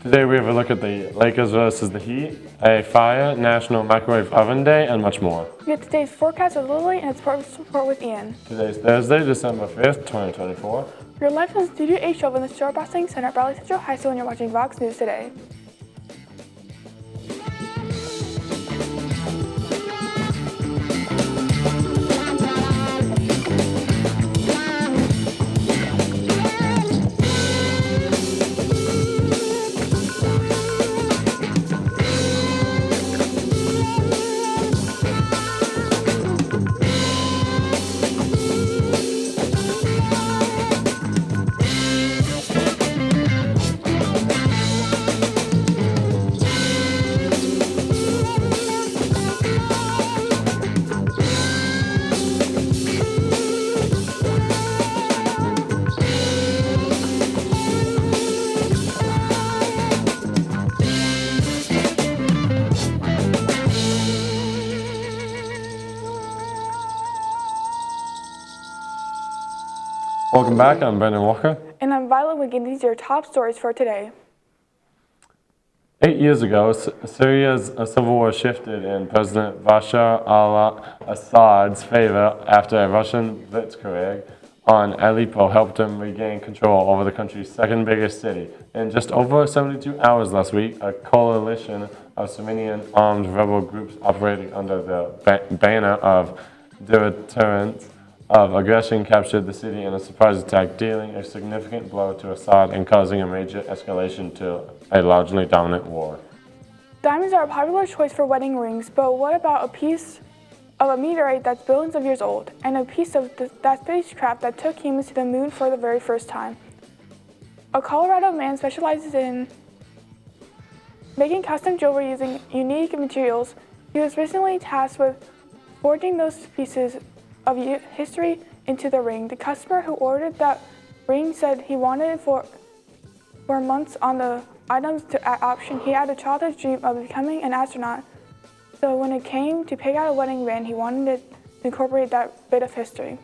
Today we have a look at the Lakers versus the Heat, a fire, National Microwave Oven Day, and much more. We get today's forecast with Lily and sports report with Ian. Today's Thursday, December 5th, 2024. You're live from Studio H12 in the Shore Broadcasting Center at Bradley Central High School and you're watching Vox News Today. Welcome back, I'm Brendan Walker. And I'm Violet Wiggin. These are your top stories for today. 8 years ago, Syria's civil war shifted in President Bashar al-Assad's favor after a Russian blitzkrieg on Aleppo helped him regain control over the country's second biggest city. In just over 72 hours last week, a coalition of Syrian armed rebel groups operating under the banner of deterrence of aggression captured the city in a surprise attack, dealing a significant blow to Assad and causing a major escalation to a largely dominant war. Diamonds are a popular choice for wedding rings, but what about a piece of a meteorite that's billions of years old, and a piece of that spacecraft that took humans to the moon for the very first time? A Colorado man specializes in making custom jewelry using unique materials. He was recently tasked with forging those pieces of history into the ring. The customer who ordered that ring said he wanted it for months on the items to option. He had a childhood dream of becoming an astronaut, so when it came to pick out a wedding band, he wanted to incorporate that bit of history.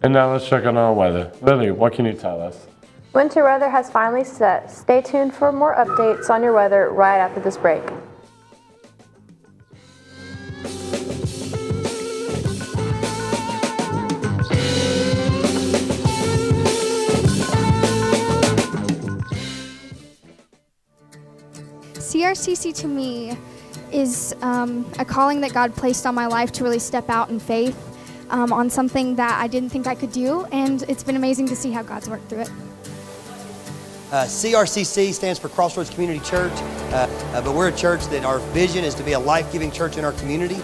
And now let's check on our weather. Lily, what can you tell us? Winter weather has finally set. Stay tuned for more updates on your weather right after this break. CRCC to me is a calling that God placed on my life to really step out in faith on something that I didn't think I could do, and it's been amazing to see how God's worked through it. CRCC stands for Crossroads Community Church, but we're a church that our vision is to be a life-giving church in our community.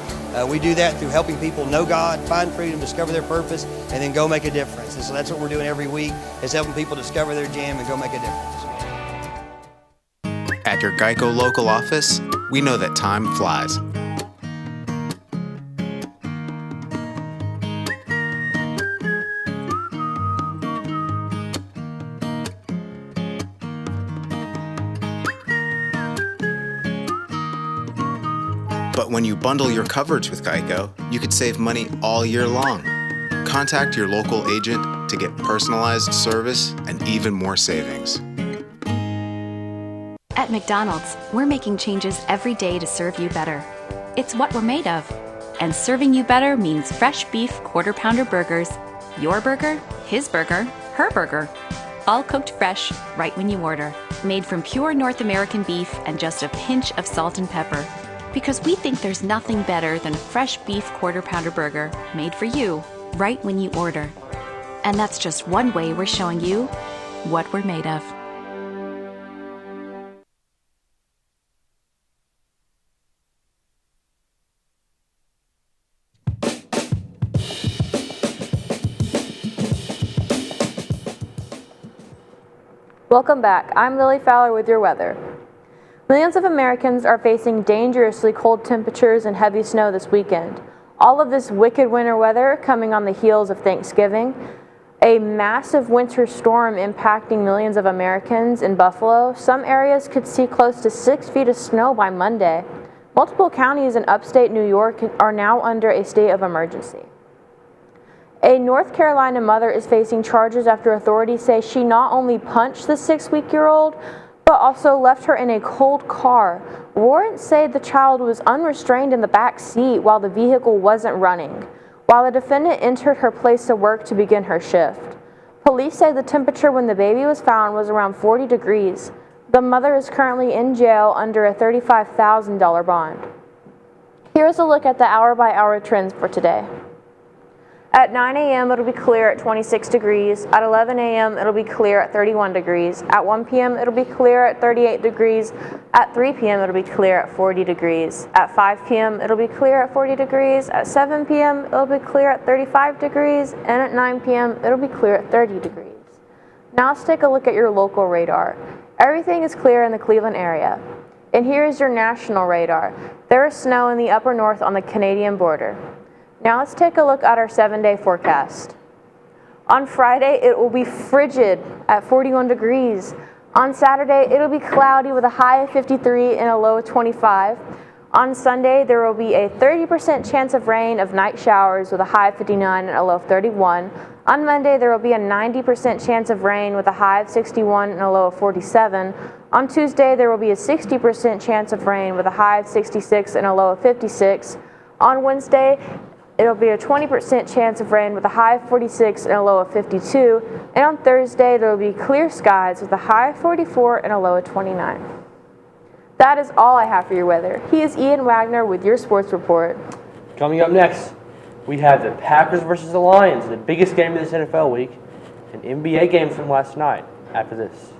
We do that through helping people know God, find freedom, discover their purpose, and then go make a difference. And so that's what we're doing every week, is helping people discover their jam and go make a difference. At your Geico local office, we know that time flies. But when you bundle your coverage with Geico, you could save money all year long. Contact your local agent to get personalized service and even more savings. At McDonald's, we're making changes every day to serve you better. It's what we're made of. And serving you better means fresh beef quarter-pounder burgers. Your burger, his burger, her burger. All cooked fresh, right when you order. Made from pure North American beef and just a pinch of salt and pepper. Because we think there's nothing better than a fresh beef quarter-pounder burger made for you, right when you order. And that's just one way we're showing you what we're made of. Welcome back. I'm Lily Fowler with your weather. Millions of Americans are facing dangerously cold temperatures and heavy snow this weekend. All of this wicked winter weather coming on the heels of Thanksgiving. A massive winter storm impacting millions of Americans in Buffalo. Some areas could see close to 6 feet of snow by Monday. Multiple counties in upstate New York are now under a state of emergency. A North Carolina mother is facing charges after authorities say she not only punched the 6-week-old, but also left her in a cold car. Warrants say the child was unrestrained in the back seat while the vehicle wasn't running, while the defendant entered her place of work to begin her shift. Police say the temperature when the baby was found was around 40 degrees. The mother is currently in jail under a $35,000 bond. Here's a look at the hour-by-hour trends for today. At 9 a.m. it'll be clear at 26 degrees. At 11 a.m. it'll be clear at 31 degrees. At 1 p.m. it'll be clear at 38 degrees. At 3 p.m. it'll be clear at 40 degrees. At 5 p.m. it'll be clear at 40 degrees. At 7 p.m. it'll be clear at 35 degrees. And at 9 p.m. it'll be clear at 30 degrees. Now let's take a look at your local radar. Everything is clear in the Cleveland area. And here is your national radar. There is snow in the upper north on the Canadian border. Now let's take a look at our 7-day forecast. On Friday, it will be frigid at 41 degrees. On Saturday, it'll be cloudy with a high of 53 and a low of 25. On Sunday, there will be a 30% chance of rain of night showers with a high of 59 and a low of 31. On Monday, there will be a 90% chance of rain with a high of 61 and a low of 47. On Tuesday, there will be a 60% chance of rain with a high of 66 and a low of 56. On Wednesday, it'll be a 20% chance of rain with a high of 46 and a low of 52. And on Thursday, there will be clear skies with a high of 44 and a low of 29. That is all I have for your weather. He is Ian Wagner with your sports report. Coming up next, we have the Packers versus the Lions, the biggest game of this NFL week, and NBA games from last night after this.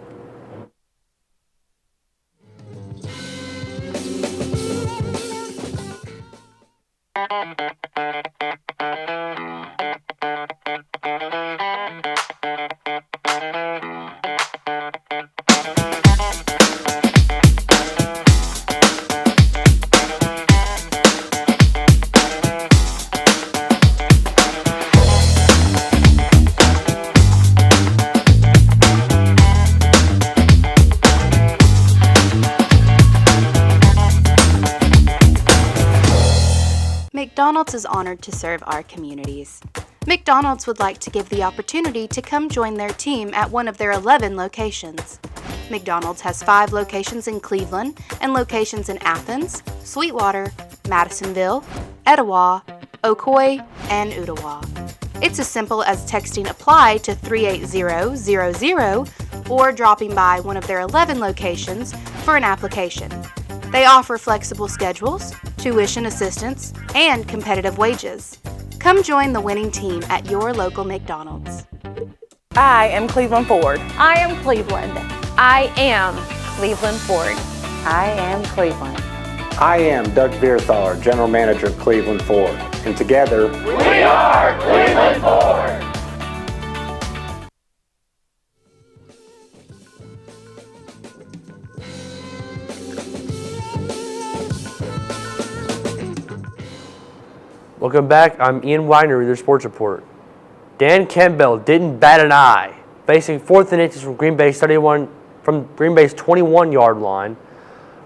McDonald's is honored to serve our communities. McDonald's would like to give the opportunity to come join their team at one of their 11 locations. McDonald's has 5 locations in Cleveland and locations in Athens, Sweetwater, Madisonville, Etowah, Ocoee, and Ottawa. It's as simple as texting APPLY to 38000 or dropping by one of their 11 locations for an application. They offer flexible schedules, tuition assistance, and competitive wages. Come join the winning team at your local McDonald's. I am Cleveland Ford. I am Cleveland. I am Cleveland Ford. I am Cleveland. I am Doug Vierthaler, General Manager of Cleveland Ford. And together, we are Cleveland Ford. Welcome back. I'm Ian Wagner with your sports report. Dan Campbell didn't bat an eye, facing 4th and inches from Green Bay's 21-yard line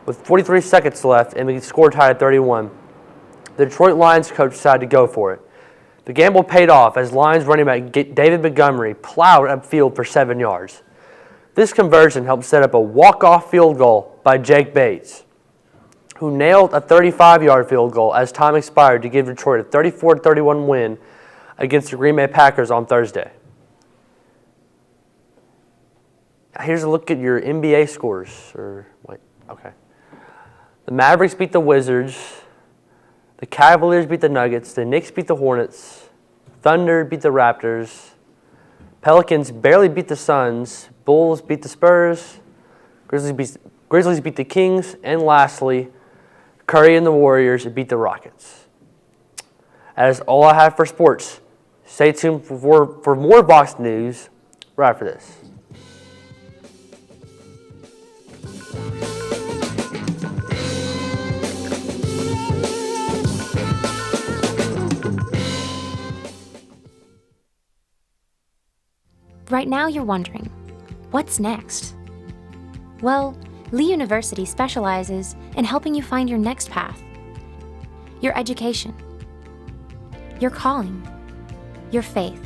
with 43 seconds left and the score tied at 31. The Detroit Lions coach decided to go for it. The gamble paid off as Lions running back David Montgomery plowed upfield for 7 yards. This conversion helped set up a walk-off field goal by Jake Bates, who nailed a 35-yard field goal as time expired to give Detroit a 34-31 win against the Green Bay Packers on Thursday. Here's a look at your NBA scores. The Mavericks beat the Wizards. The Cavaliers beat the Nuggets. The Knicks beat the Hornets. Thunder beat the Raptors. Pelicans barely beat the Suns. Bulls beat the Spurs. Grizzlies beat the Kings. And lastly, Curry and the Warriors beat the Rockets. That is all I have for sports. Stay tuned for more Vox news right after this. Right now you're wondering, what's next? Well, Lee University specializes in helping you find your next path, your education, your calling, your faith.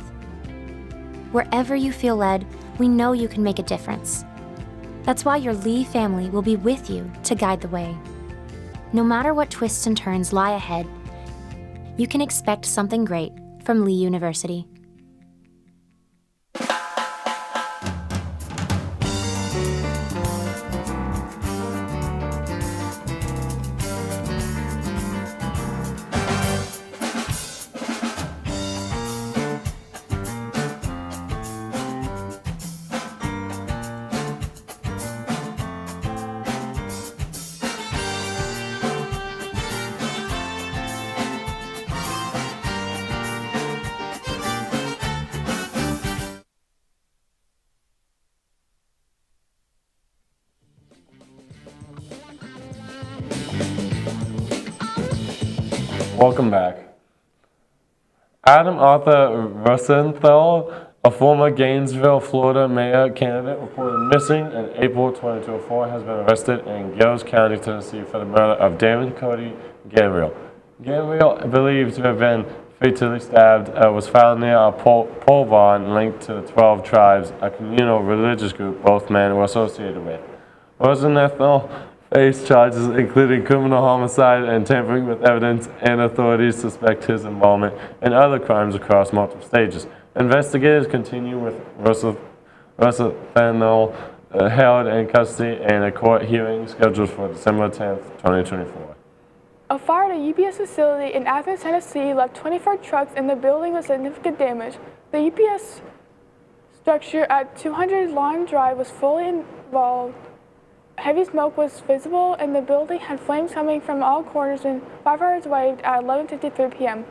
Wherever you feel led, we know you can make a difference. That's why your Lee family will be with you to guide the way. No matter what twists and turns lie ahead, you can expect something great from Lee University. Welcome back. Adam Arthur Rosenthal, a former Gainesville, Florida mayor candidate reported missing in April 2024, has been arrested in Gales County, Tennessee for the murder of Damon Cody Gabriel. Gabriel, believed to have been fatally stabbed, was found near a pole barn linked to the 12 Tribes, a communal religious group both men were associated with. Rosenthal faced charges including criminal homicide and tampering with evidence, and authorities suspect his involvement in other crimes across multiple stages. Investigators continue with Rosenthal held in custody and a court hearing scheduled for December 10th, 2024. A fire at a UPS facility in Athens, Tennessee left 24 trucks in the building with significant damage. The UPS structure at 200 Lime Drive was fully involved. Heavy smoke was visible, and the building had flames coming from all corners when firefighters arrived at 11:53 p.m.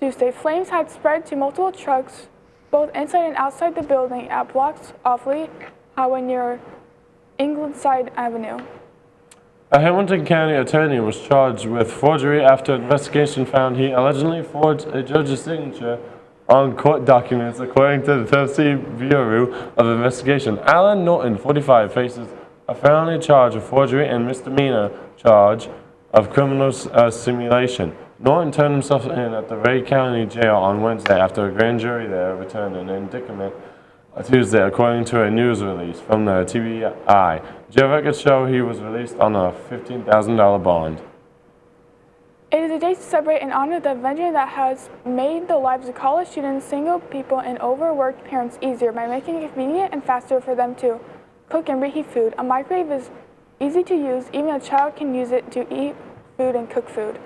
Tuesday, flames had spread to multiple trucks, both inside and outside the building, at blocks off Lee Highway near Ingleside Avenue. A Hamilton County attorney was charged with forgery after investigation found he allegedly forged a judge's signature on court documents, according to the Tennessee Bureau of Investigation. Alan Norton, 45, faces a felony charge of forgery and misdemeanor charge of criminal simulation. Norton turned himself in at the Ray County Jail on Wednesday after a grand jury there returned an indictment Tuesday, according to a news release from the TBI. Jail records show he was released on a $15,000 bond. It is a day to celebrate and honor the invention that has made the lives of college students, single people, and overworked parents easier by making it convenient and faster for them to cook and reheat food. A microwave is easy to use. Even a child can use it to eat food and cook food.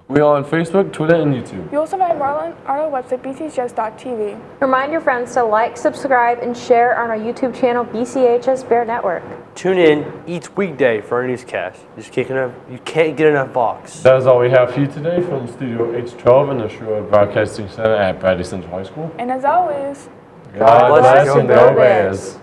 We are on Facebook, Twitter, and YouTube. You also find our website, BCHS.TV. Remind your friends to like, subscribe, and share on our YouTube channel, BCHS Bear Network. Tune in each weekday for our newscast. You can't get enough Vox. That is all we have for you today from Studio H12 in the Shroyer Broadcasting Center at Bradley Central High School. And as always, God bless and go Bears.